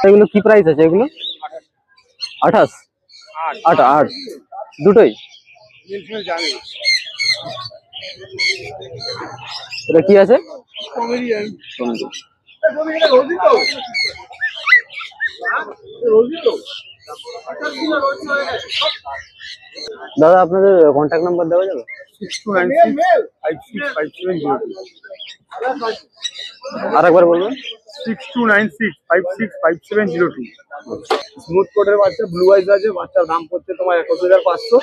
এগুলো কি প্রাইস আছে এগুলো? 28 8 8 দুটোই। এটা কি আছে? দাদা আপনাদের কন্ট্যাক্ট নাম্বার দেওয়া যাবে? 6296565702। আরেকবার বলবেন। 6296565702। স্মুথ কোটের বাচ্চা ব্লু আইজ আছে, বাচ্চার দাম পড়ছে তোমার 21500।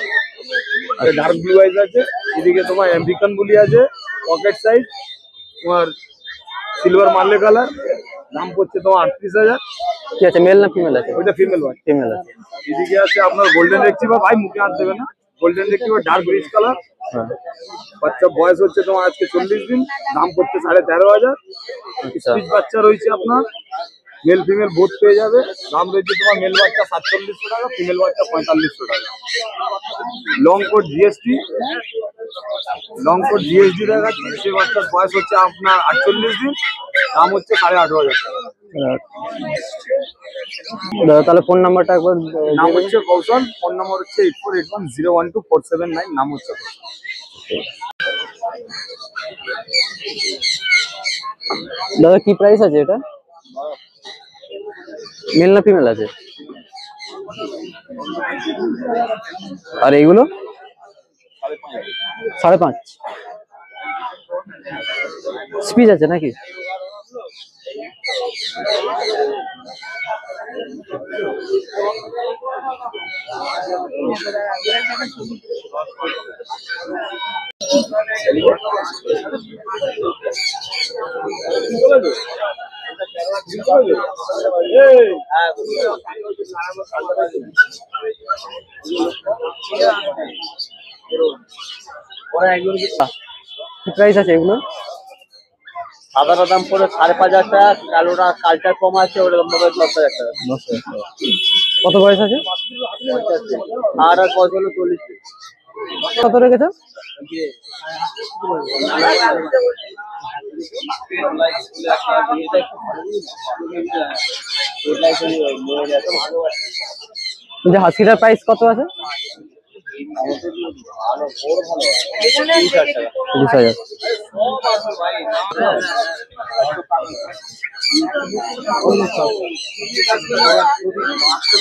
আর ডার্ক ব্লু আইজ আছে, এদিকে তোমার আমেরিকান বুলি আছে পকেট সাইজ, তোমার সিলভার মার্লে কালার, দাম পড়ছে তোমার 38000। কি আছে, মেল না ফিমেল আছে? ওইটা ফিমেল বাচ্চা। ফিমেল আছে। এদিকে আছে আপনার গোল্ডেন রেক্সিভার, ভাই মুখে হাত দেবে না, গোল্ডেন রেক্সিভার ডার্ক রিচ কালার। বাচ্চা বয়স হচ্ছে তোমার আজকে 40 দিন, দাম পড়ছে 13500। স্পিচ বাচ্চা রয়েছে আপনার, মেল ফিমেল বোথ পেয়ে যাবে। দাম রয়েছে তোমার মেল বাচ্চা 4700 টাকা, ফিমেল বাচ্চা 4500 টাকা। Long coat GST, long coat GST দেখাচ্ছি। সে বাচ্চার বয়স হচ্ছে আপনার 48 দিন, দাম হচ্ছে 8500 টাকা। দাদা তাহলে ফোন নাম্বারটা একবার। নাম হচ্ছে কৌশল, ফোন নাম্বার হচ্ছে 8481012479। নাম হচ্ছে দাদা কি প্রাইস আছে এটা? মেল না ফিমেল আছে? আর এইগুলো 5.5 স্পিচ আছে নাকি? কি প্রাইস আছে এগুলো? সাদাটা দাম পড়ে 5500 টাকা, কালোটা কালচার কম আছে, ওটা দাম পড়ে 10000 টাকা। কত বয়স আছে? আর কত হলো 40। কত রেখেছো? যে হাসিটার প্রাইস কত আছে? 30,000।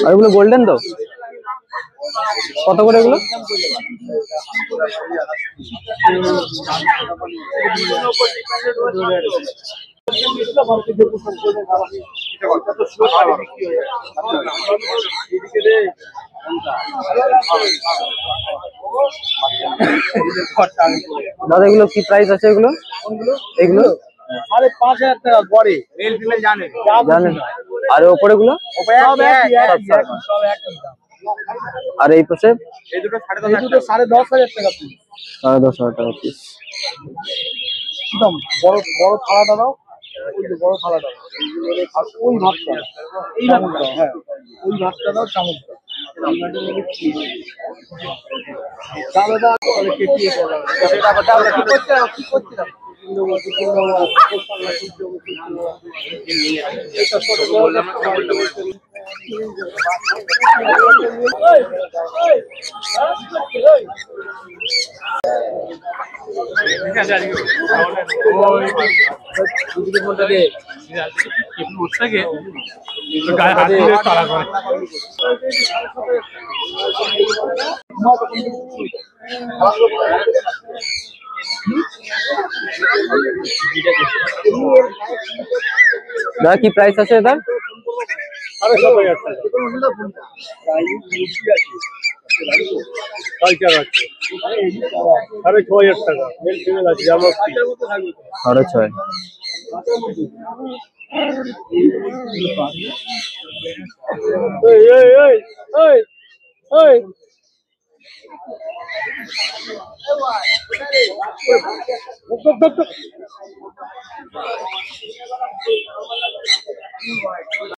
আর এগুলো গোল্ডেন তো? কত করে এগুলো? দাদা এগুলো কি প্রাইস আছে এগুলো? এগুলো 5000 টাকা গড়ে, মেল ফিমেল জানেন। আর ওপরে গুলো? আর এই পাশে এই দুটো 10,500 টাকা পিস। 10,500 টাকা পিস। একদম বড় বড় থালাটা দাও, ওই যে বড় থালাটা দাও, ওই ভাতটা, এই ভাতটা, হ্যাঁ ওই ভাতটা দাও, চামচটা। দাদা তাহলে কেটে কি করতে গায়ে হাত দিয়ে তাড়া করে। দাদা কি প্রাইস আছে এটা? 7,500 টাকা। কালচার আছে 6,500 টাকা, মেল ফিমেল আছে, জার্মান 6,500। এই এই এই এই এই